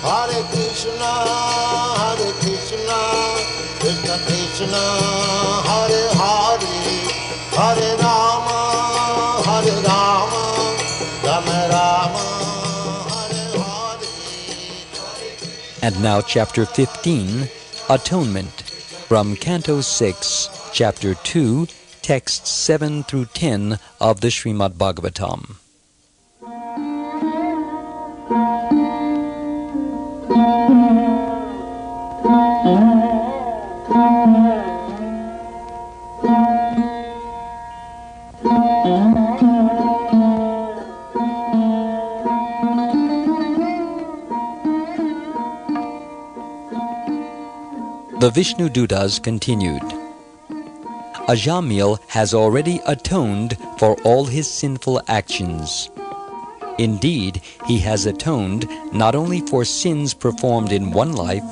Hare Krishna, Krishna Krishna, Hare Hare, Hare Rama, Rama Rama, Hare Hare. And now Chapter 15, Atonement, from Canto 6, Chapter 2, texts 7 through 10 of the Srimad Bhagavatam. The Vishnu Dutas continued. Ajamil has already atoned for all his sinful actions. Indeed, he has atoned not only for sins performed in one life,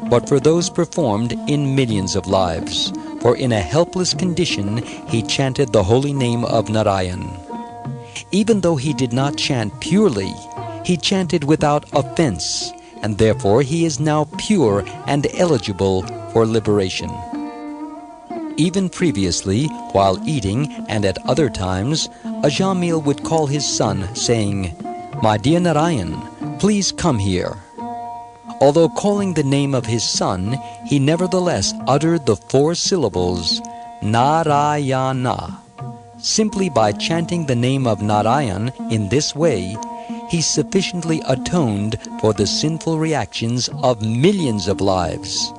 but for those performed in millions of lives. For in a helpless condition, he chanted the holy name of Narayan. Even though he did not chant purely, he chanted without offense, and therefore he is now pure and eligible for liberation. Even previously, while eating and at other times, Ajamil would call his son, saying, "My dear Narayan, please come here." Although calling the name of his son, he nevertheless uttered the 4 syllables, Narayana. Simply by chanting the name of Narayan in this way, he sufficiently atoned for the sinful reactions of millions of lives.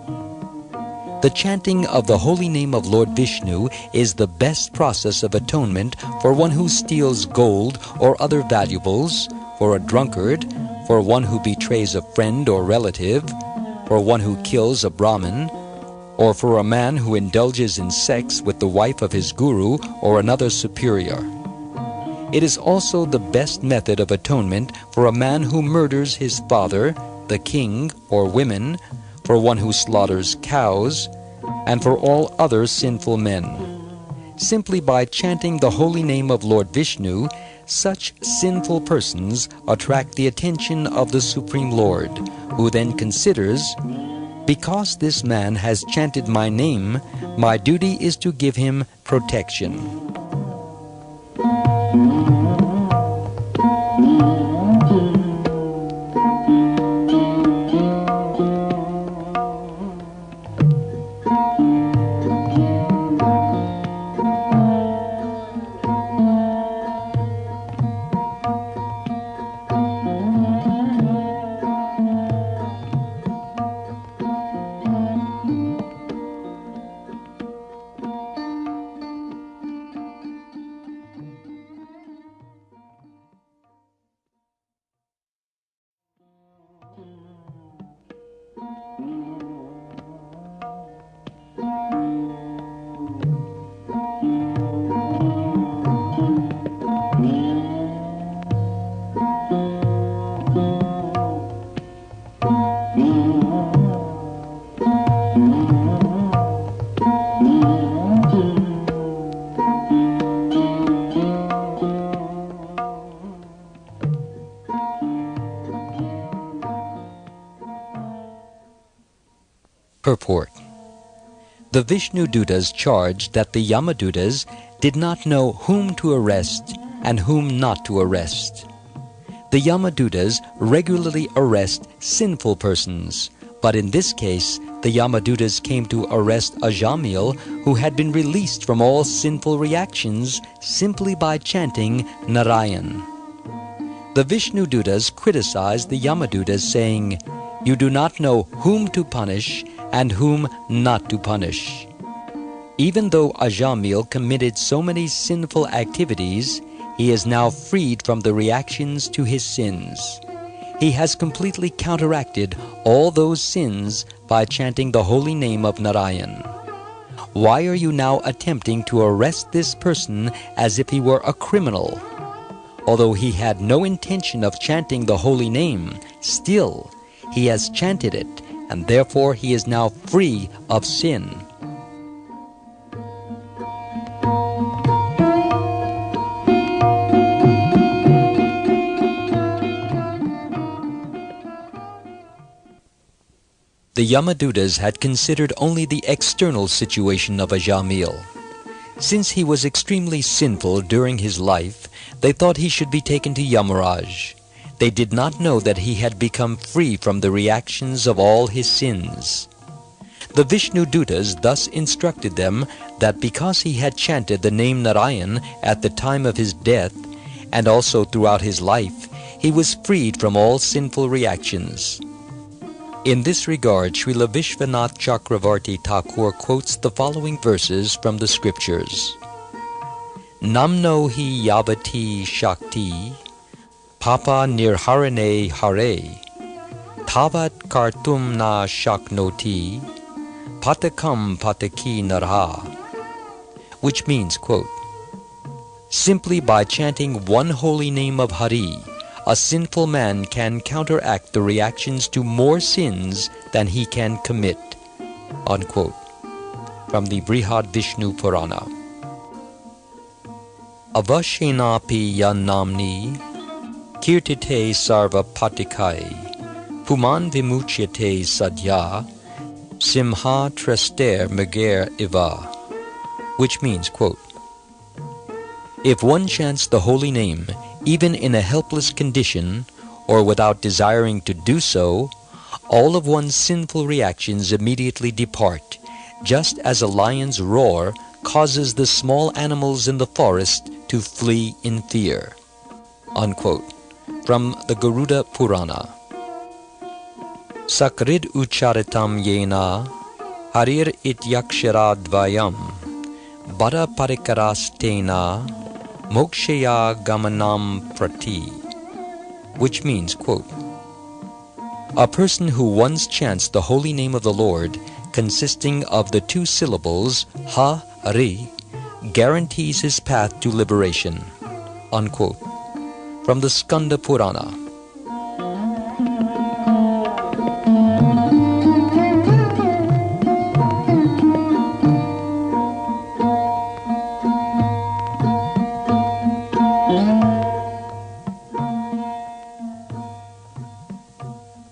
The chanting of the holy name of Lord Vishnu is the best process of atonement for one who steals gold or other valuables, for a drunkard, for one who betrays a friend or relative, for one who kills a Brahmin, or for a man who indulges in sex with the wife of his guru or another superior. It is also the best method of atonement for a man who murders his father, the king, or women, for one who slaughters cows, and for all other sinful men. Simply by chanting the holy name of Lord Vishnu, such sinful persons attract the attention of the Supreme Lord, who then considers, "Because this man has chanted my name, my duty is to give him protection." Purport. The Vishnu Dutas charged that the Yamadutas did not know whom to arrest and whom not to arrest. The Yamadutas regularly arrest sinful persons, but in this case, the Yamadutas came to arrest Ajamil, who had been released from all sinful reactions simply by chanting Narayan. The Vishnu Dutas criticized the Yamadutas, saying, "You do not know whom to punish and whom not to punish." Even though Ajamil committed so many sinful activities, he is now freed from the reactions to his sins. He has completely counteracted all those sins by chanting the holy name of Narayan. Why are you now attempting to arrest this person as if he were a criminal? Although he had no intention of chanting the holy name, still he has chanted it, and therefore he is now free of sin. The Yamadutas had considered only the external situation of Ajamil. Since he was extremely sinful during his life, they thought he should be taken to Yamaraj. They did not know that he had become free from the reactions of all his sins. The Vishnu Dutas thus instructed them that because he had chanted the name Narayan at the time of his death, and also throughout his life, he was freed from all sinful reactions. In this regard, Srila Vishwanath Chakravarti Thakur quotes the following verses from the scriptures. Namno hi yavati shakti, papa nirharane hare, tavat kartum na shaknoti, patakam pataki narha. Which means, quote, simply by chanting one holy name of Hari, a sinful man can counteract the reactions to more sins than he can commit, unquote. From the Brihad Vishnu Purana. Avashinapi yanamni kirtite sarva patikai puman vimuchyate sadhya simha trester meger iva. Which means, quote, if one chants the holy name, even in a helpless condition, or without desiring to do so, all of one's sinful reactions immediately depart, just as a lion's roar causes the small animals in the forest to flee in fear. Unquote. From the Garuda Purana. Sakrid ucharitam yena harir ityaksharadvayam bara parikarastena mokshaya gamanam prati. Which means, quote, a person who once chants the holy name of the Lord, consisting of the two syllables Ha Hari, guarantees his path to liberation. Unquote. From the Skanda Purana.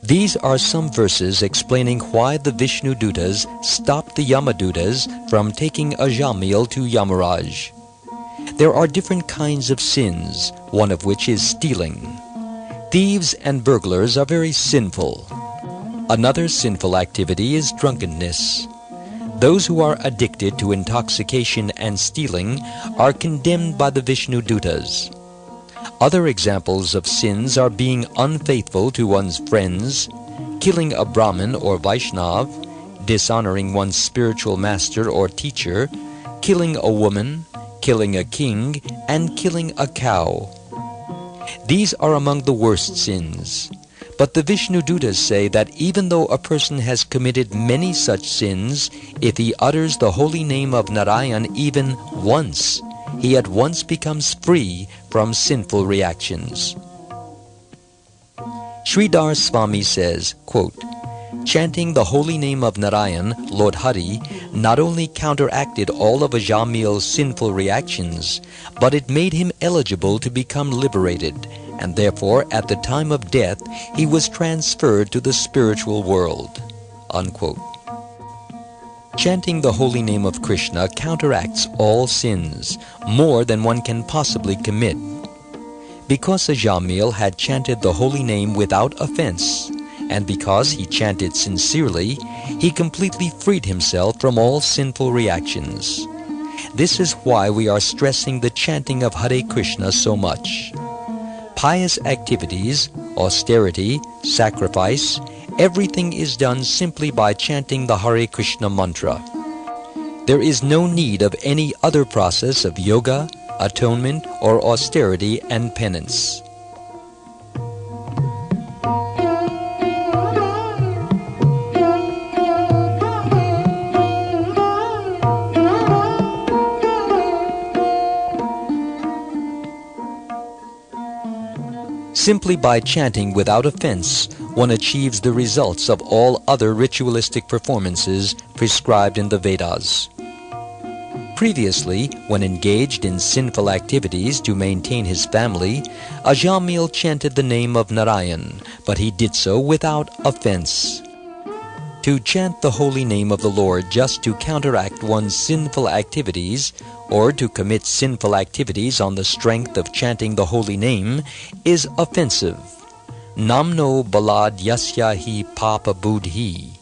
These are some verses explaining why the Vishnu Dutas stopped the Yamadutas from taking Ajamil to Yamaraj. There are different kinds of sins, one of which is stealing. Thieves and burglars are very sinful. Another sinful activity is drunkenness. Those who are addicted to intoxication and stealing are condemned by the Vishnu Dutas. Other examples of sins are being unfaithful to one's friends, killing a Brahmin or Vaishnava, dishonoring one's spiritual master or teacher, killing a woman, killing a king, and killing a cow. These are among the worst sins. But the Vishnu Dutas say that even though a person has committed many such sins, if he utters the holy name of Narayan even once, he at once becomes free from sinful reactions. Sridhar Swami says, quote, chanting the holy name of Narayan, Lord Hari, not only counteracted all of Ajamil's sinful reactions, but it made him eligible to become liberated, and therefore at the time of death he was transferred to the spiritual world. Unquote. Chanting the holy name of Krishna counteracts all sins, more than one can possibly commit. Because Ajamil had chanted the holy name without offense, and because he chanted sincerely, he completely freed himself from all sinful reactions. This is why we are stressing the chanting of Hare Krishna so much. Pious activities, austerity, sacrifice, everything is done simply by chanting the Hare Krishna mantra. There is no need of any other process of yoga, atonement, or austerity and penance. Simply by chanting without offense, one achieves the results of all other ritualistic performances prescribed in the Vedas. Previously, when engaged in sinful activities to maintain his family, Ajamil chanted the name of Narayan, but he did so without offense. To chant the holy name of the Lord just to counteract one's sinful activities, or to commit sinful activities on the strength of chanting the holy name, is offensive. Namno balad yasya hi papa buddhi.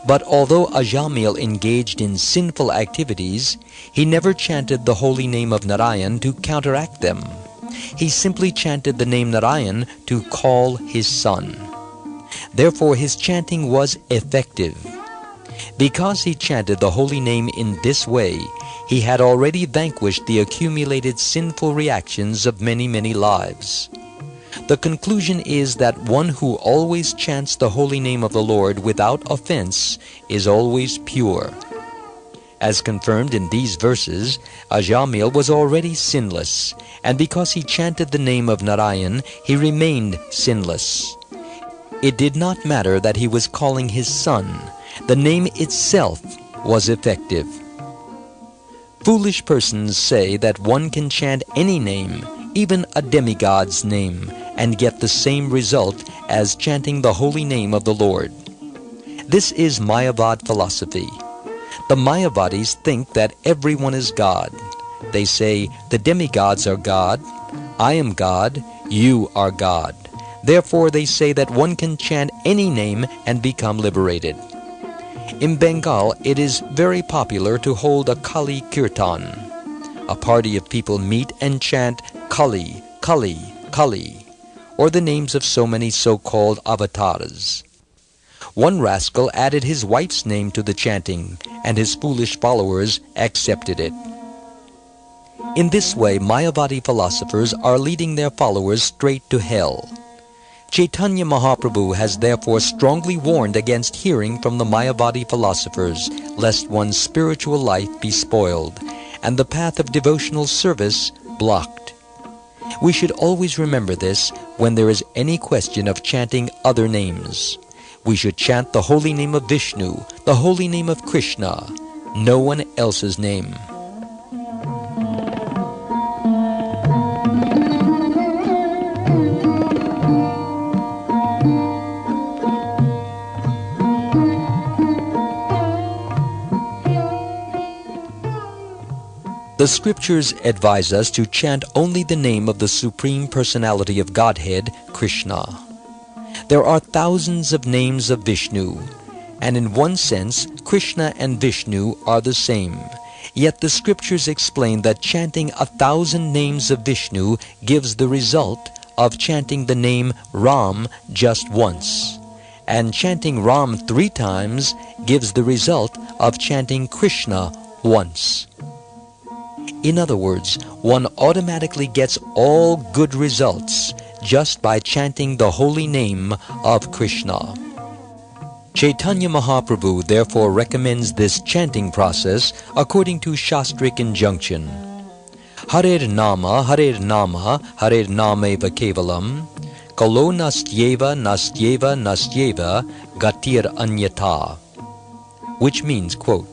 But although Ajamil engaged in sinful activities, he never chanted the holy name of Narayan to counteract them. He simply chanted the name Narayan to call his son. Therefore his chanting was effective. Because he chanted the holy name in this way, he had already vanquished the accumulated sinful reactions of many, many lives. The conclusion is that one who always chants the holy name of the Lord without offense is always pure. As confirmed in these verses, Ajamil was already sinless, and because he chanted the name of Narayan, he remained sinless. It did not matter that he was calling his son. The name itself was effective. Foolish persons say that one can chant any name, even a demigod's name, and get the same result as chanting the holy name of the Lord. This is Mayavad philosophy. The Mayavadis think that everyone is God. They say, the demigods are God, I am God, you are God. Therefore they say that one can chant any name and become liberated. In Bengal, it is very popular to hold a Kali Kirtan. A party of people meet and chant Kali, Kali, Kali, or the names of so many so-called avatars. One rascal added his wife's name to the chanting, and his foolish followers accepted it. In this way, Mayavadi philosophers are leading their followers straight to hell. Chaitanya Mahaprabhu has therefore strongly warned against hearing from the Mayavadi philosophers, lest one's spiritual life be spoiled, and the path of devotional service blocked. We should always remember this when there is any question of chanting other names. We should chant the holy name of Vishnu, the holy name of Krishna, no one else's name. The scriptures advise us to chant only the name of the Supreme Personality of Godhead, Krishna. There are thousands of names of Vishnu, and in one sense, Krishna and Vishnu are the same. Yet the scriptures explain that chanting 1,000 names of Vishnu gives the result of chanting the name Ram just once, and chanting Ram 3 times gives the result of chanting Krishna once. In other words, one automatically gets all good results just by chanting the holy name of Krishna. Chaitanya Mahaprabhu therefore recommends this chanting process according to Shastric injunction. Harer Nama, Harer Nama, Harer Nameva Kevalam, Kalo Nastyeva, Nastyeva, Nastyeva, Gatir Anyata, which means, quote,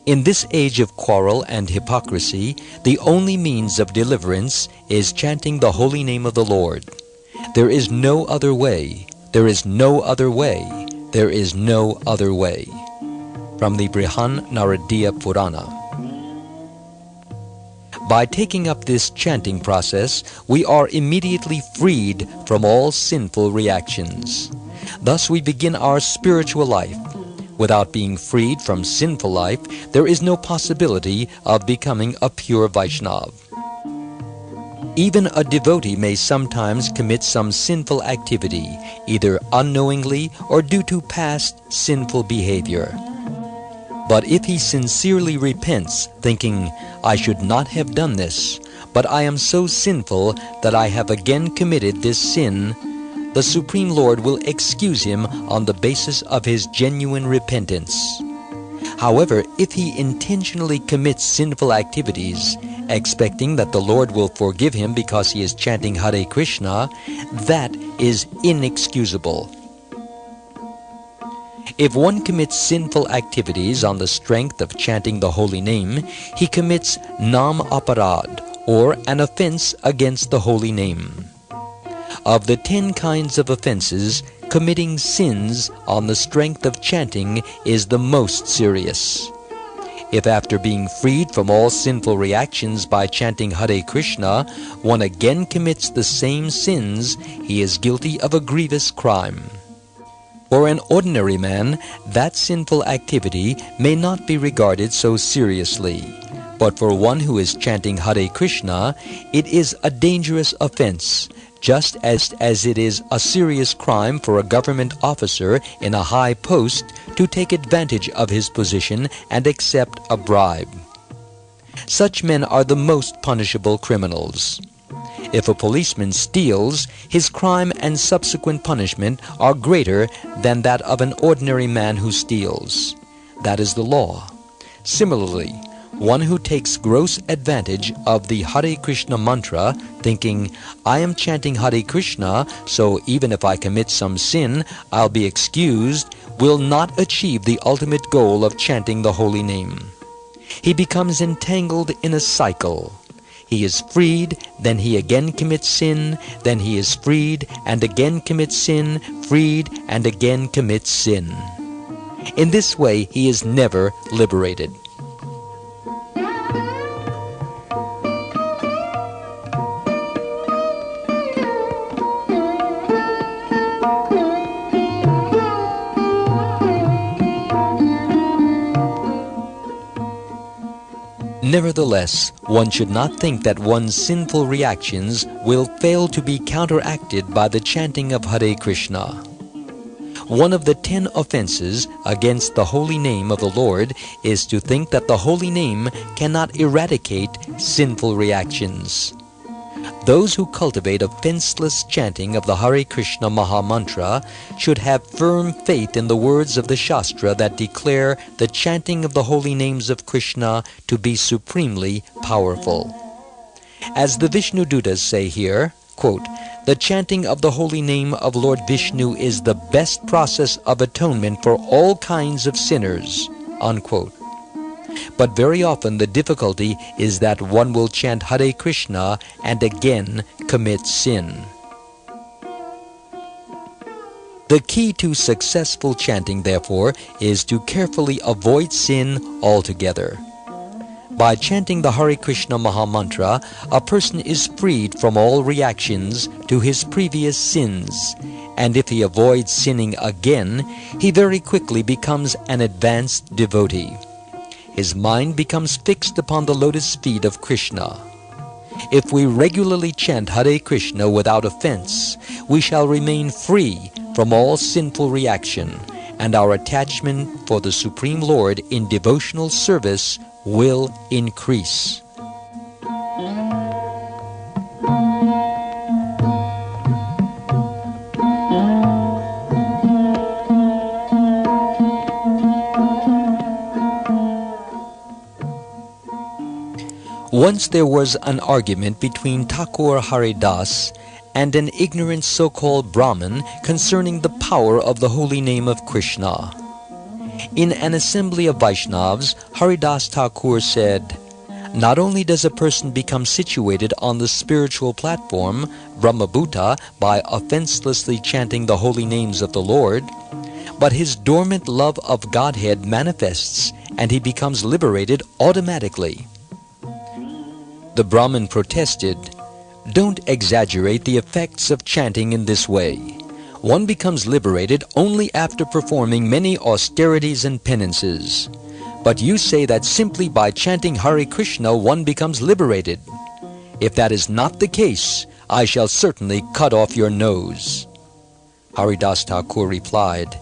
in this age of quarrel and hypocrisy, the only means of deliverance is chanting the holy name of the Lord. There is no other way. There is no other way. There is no other way. From the Brihan Naradiya Purana. By taking up this chanting process, we are immediately freed from all sinful reactions. Thus we begin our spiritual life. Without being freed from sinful life, there is no possibility of becoming a pure Vaishnava. Even a devotee may sometimes commit some sinful activity, either unknowingly or due to past sinful behavior. But if he sincerely repents, thinking, I should not have done this, but I am so sinful that I have again committed this sin, the Supreme Lord will excuse him on the basis of his genuine repentance. However, if he intentionally commits sinful activities, expecting that the Lord will forgive him because he is chanting Hare Krishna, that is inexcusable. If one commits sinful activities on the strength of chanting the holy name, he commits nam aparad, or an offense against the holy name. Of the 10 kinds of offenses, committing sins on the strength of chanting is the most serious. If after being freed from all sinful reactions by chanting Hare Krishna, one again commits the same sins, he is guilty of a grievous crime. For an ordinary man, that sinful activity may not be regarded so seriously. But for one who is chanting Hare Krishna, it is a dangerous offense, just as it is a serious crime for a government officer in a high post to take advantage of his position and accept a bribe. Such men are the most punishable criminals. If a policeman steals, his crime and subsequent punishment are greater than that of an ordinary man who steals. That is the law. Similarly, one who takes gross advantage of the Hare Krishna mantra, thinking, I am chanting Hare Krishna, so even if I commit some sin, I'll be excused, will not achieve the ultimate goal of chanting the holy name. He becomes entangled in a cycle. He is freed, then he again commits sin, then he is freed, and again commits sin, freed, and again commits sin. In this way, he is never liberated. Nevertheless, one should not think that one's sinful reactions will fail to be counteracted by the chanting of Hare Krishna. One of the 10 offenses against the holy name of the Lord is to think that the holy name cannot eradicate sinful reactions. Those who cultivate offenseless chanting of the Hare Krishna Maha Mantra should have firm faith in the words of the Shastra that declare the chanting of the holy names of Krishna to be supremely powerful. As the Vishnu Dutas say here, quote, the chanting of the holy name of Lord Vishnu is the best process of atonement for all kinds of sinners, unquote. But very often the difficulty is that one will chant Hare Krishna and again commit sin. The key to successful chanting, therefore, is to carefully avoid sin altogether. By chanting the Hare Krishna Maha Mantra, a person is freed from all reactions to his previous sins, and if he avoids sinning again, he very quickly becomes an advanced devotee. His mind becomes fixed upon the lotus feet of Krishna. If we regularly chant Hare Krishna without offense, we shall remain free from all sinful reaction, and our attachment for the Supreme Lord in devotional service will increase. Once there was an argument between Thakur Haridas and an ignorant so-called Brahmin concerning the power of the holy name of Krishna. In an assembly of Vaishnavas, Haridas Thakur said, not only does a person become situated on the spiritual platform, Brahmabhuta, by offenselessly chanting the holy names of the Lord, but his dormant love of Godhead manifests, and he becomes liberated automatically. The Brahmin protested, don't exaggerate the effects of chanting in this way. One becomes liberated only after performing many austerities and penances. But you say that simply by chanting Hare Krishna one becomes liberated. If that is not the case, I shall certainly cut off your nose. Haridas Thakur replied,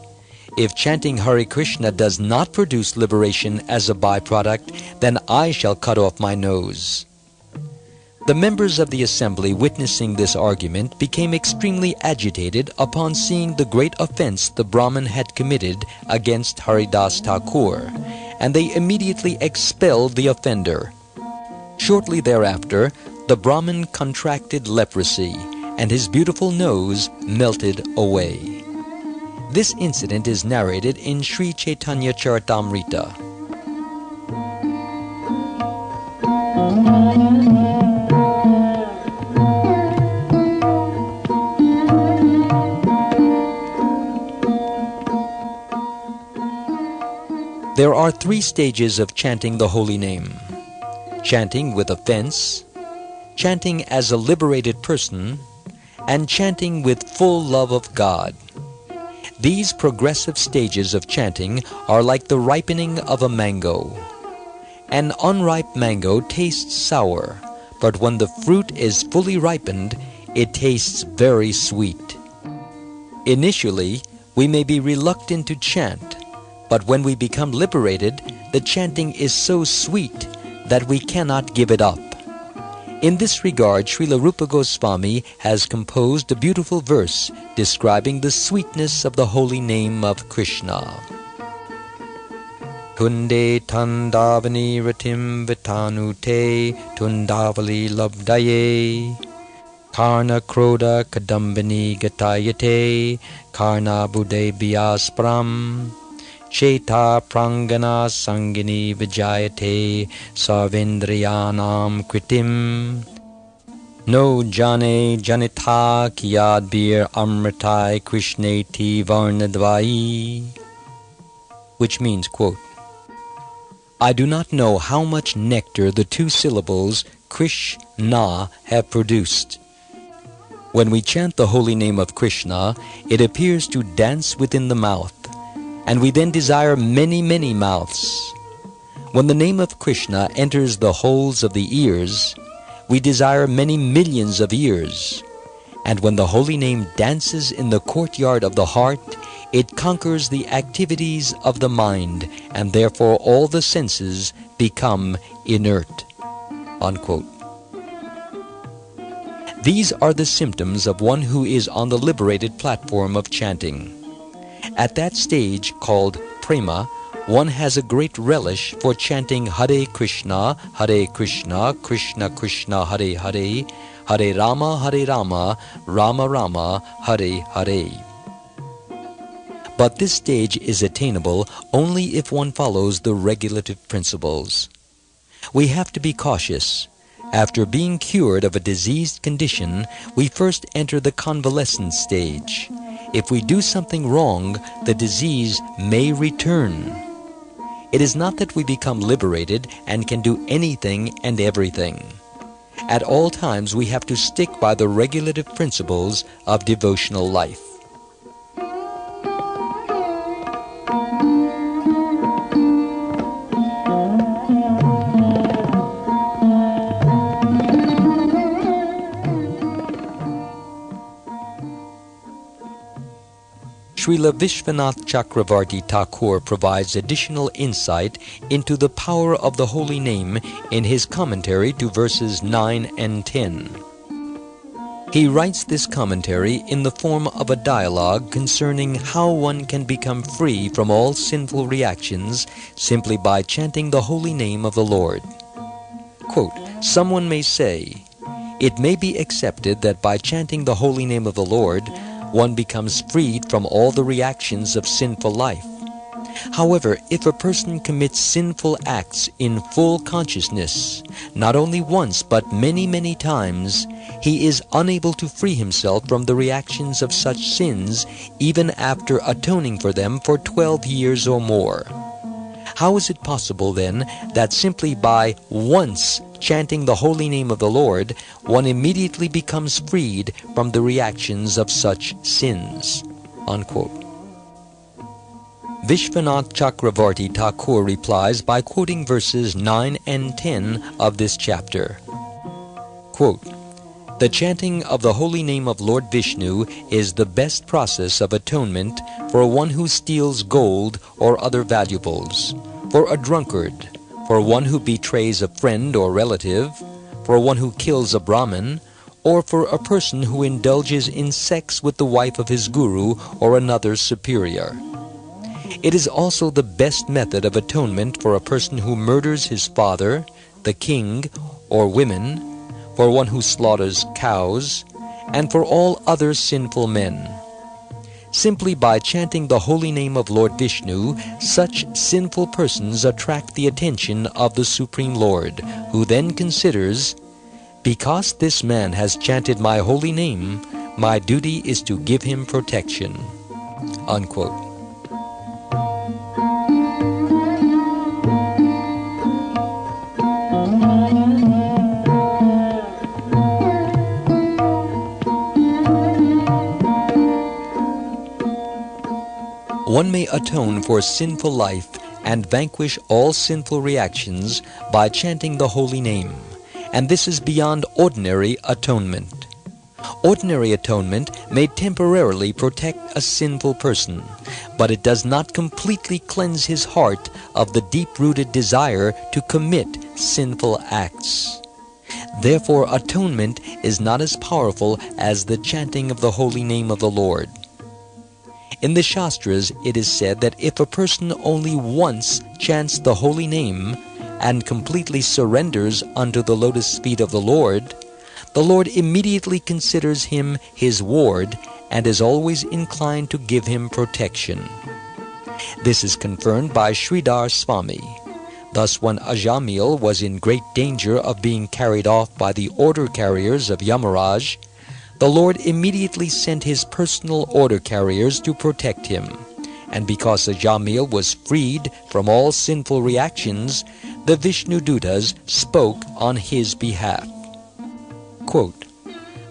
if chanting Hare Krishna does not produce liberation as a byproduct, then I shall cut off my nose. The members of the assembly witnessing this argument became extremely agitated upon seeing the great offense the Brahmin had committed against Haridas Thakur, and they immediately expelled the offender. Shortly thereafter, the Brahmin contracted leprosy, and his beautiful nose melted away. This incident is narrated in Sri Caitanya Caritamrta. There are 3 stages of chanting the holy name: chanting with offense, chanting as a liberated person, and chanting with full love of God. These progressive stages of chanting are like the ripening of a mango. An unripe mango tastes sour, but when the fruit is fully ripened, it tastes very sweet. Initially, we may be reluctant to chant, but when we become liberated, the chanting is so sweet that we cannot give it up. In this regard, Srila Rupa Goswami has composed a beautiful verse describing the sweetness of the holy name of Krishna. Tunde tandavani ratim vitanute tundavali labdaye karna kroda kadambini gatayate karna bude biaspram Cheta prangana sangini vijayate sarvendriyanam kritim no jane janita kiyadbir amritai krishneti varnadvai, which means, quote, I do not know how much nectar the 2 syllables Krishna have produced. When we chant the holy name of Krishna, it appears to dance within the mouth, and we then desire many, many mouths. When the name of Krishna enters the holes of the ears, we desire many millions of ears. And when the holy name dances in the courtyard of the heart, it conquers the activities of the mind, and therefore all the senses become inert. Unquote. These are the symptoms of one who is on the liberated platform of chanting. At that stage, called prema, one has a great relish for chanting Hare Krishna, Krishna Krishna, Hare Hare, Hare Rama, Rama Rama, Hare Hare. But this stage is attainable only if one follows the regulative principles. We have to be cautious. After being cured of a diseased condition, we first enter the convalescent stage. If we do something wrong, the disease may return. It is not that we become liberated and can do anything and everything. At all times we have to stick by the regulative principles of devotional life. Srila Vishwanath Chakravarti Thakur provides additional insight into the power of the holy name in his commentary to verses 9 and 10. He writes this commentary in the form of a dialogue concerning how one can become free from all sinful reactions simply by chanting the holy name of the Lord. Quote, someone may say, it may be accepted that by chanting the holy name of the Lord, one becomes freed from all the reactions of sinful life. However, if a person commits sinful acts in full consciousness, not only once but many, many times, he is unable to free himself from the reactions of such sins even after atoning for them for 12 years or more. How is it possible, then, that simply by once chanting the holy name of the Lord, one immediately becomes freed from the reactions of such sins? Unquote. Vishwanath Chakravarti Thakur replies by quoting verses 9 and 10 of this chapter. Quote, the chanting of the holy name of Lord Vishnu is the best process of atonement for one who steals gold or other valuables, for a drunkard, for one who betrays a friend or relative, for one who kills a Brahmin, or for a person who indulges in sex with the wife of his guru or another superior. It is also the best method of atonement for a person who murders his father, the king, or women, for one who slaughters cows, and for all other sinful men. Simply by chanting the holy name of Lord Vishnu, such sinful persons attract the attention of the Supreme Lord, who then considers, because this man has chanted my holy name, my duty is to give him protection. Unquote. One may atone for sinful life and vanquish all sinful reactions by chanting the holy name, and this is beyond ordinary atonement. Ordinary atonement may temporarily protect a sinful person, but it does not completely cleanse his heart of the deep-rooted desire to commit sinful acts. Therefore, atonement is not as powerful as the chanting of the holy name of the Lord. In the Shastras, it is said that if a person only once chants the holy name and completely surrenders unto the lotus feet of the Lord immediately considers him his ward and is always inclined to give him protection. This is confirmed by Sridhar Swami. Thus, when Ajamil was in great danger of being carried off by the order carriers of Yamaraj, the Lord immediately sent his personal order carriers to protect him. And because Ajamil was freed from all sinful reactions, the Vishnu Dutas spoke on his behalf. Quote,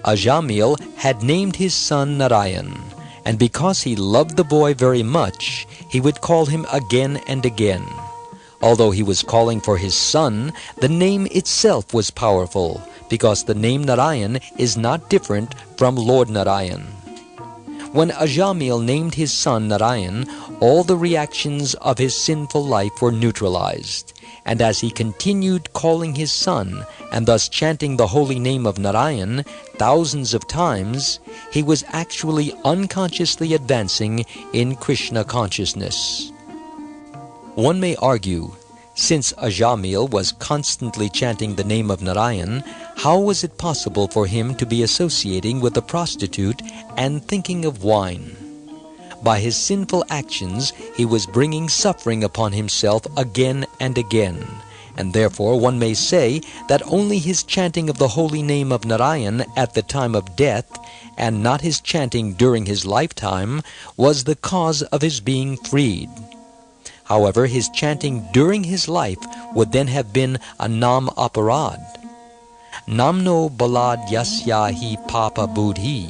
Ajamil had named his son Narayan, and because he loved the boy very much, he would call him again and again. Although he was calling for his son, the name itself was powerful, because the name Narayan is not different from Lord Narayan. When Ajamil named his son Narayan, all the reactions of his sinful life were neutralized, and as he continued calling his son, and thus chanting the holy name of Narayan thousands of times, he was actually unconsciously advancing in Krishna consciousness. One may argue, since Ajamil was constantly chanting the name of Narayan, how was it possible for him to be associating with a prostitute and thinking of wine? By his sinful actions, he was bringing suffering upon himself again and again, and therefore one may say that only his chanting of the holy name of Narayan at the time of death, and not his chanting during his lifetime, was the cause of his being freed. However, his chanting during his life would then have been a nam aparad. Namno balad yasya hi papa buddhi.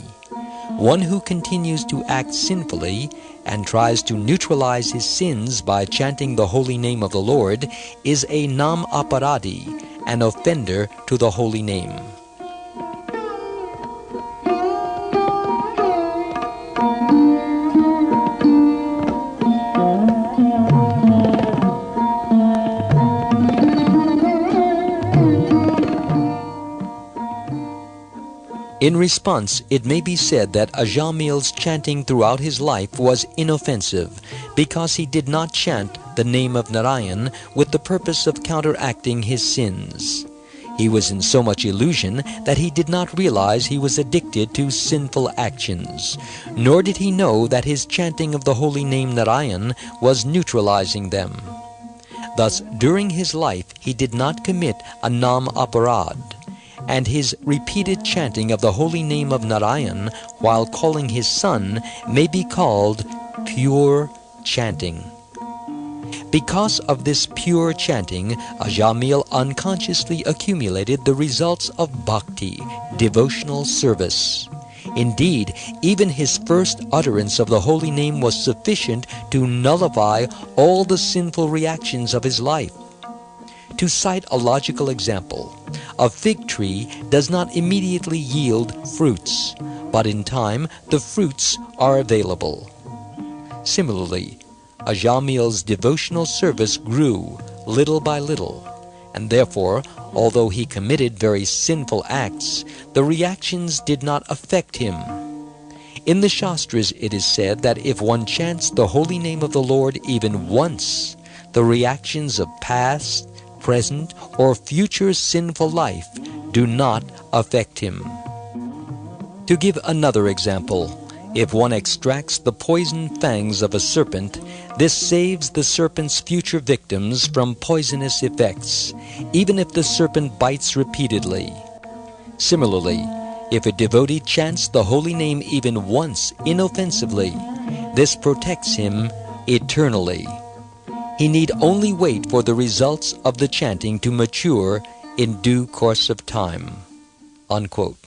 One who continues to act sinfully and tries to neutralize his sins by chanting the holy name of the Lord is a nam aparadi, an offender to the holy name. In response, it may be said that Ajamil's chanting throughout his life was inoffensive, because he did not chant the name of Narayan with the purpose of counteracting his sins. He was in so much illusion that he did not realize he was addicted to sinful actions, nor did he know that his chanting of the holy name Narayan was neutralizing them. Thus, during his life, he did not commit a nam aparad, and his repeated chanting of the holy name of Narayan while calling his son may be called pure chanting. Because of this pure chanting, Ajamil unconsciously accumulated the results of bhakti, devotional service. Indeed, even his first utterance of the holy name was sufficient to nullify all the sinful reactions of his life. To cite a logical example, a fig tree does not immediately yield fruits, but in time the fruits are available. Similarly, Ajamil's devotional service grew little by little, and therefore, although he committed very sinful acts, the reactions did not affect him. In the Shastras it is said that if one chants the holy name of the Lord even once, the reactions of past, present, or future sinful life do not affect him. To give another example, if one extracts the poison fangs of a serpent, this saves the serpent's future victims from poisonous effects, even if the serpent bites repeatedly. Similarly, if a devotee chants the holy name even once inoffensively, this protects him eternally. He need only wait for the results of the chanting to mature in due course of time." Unquote.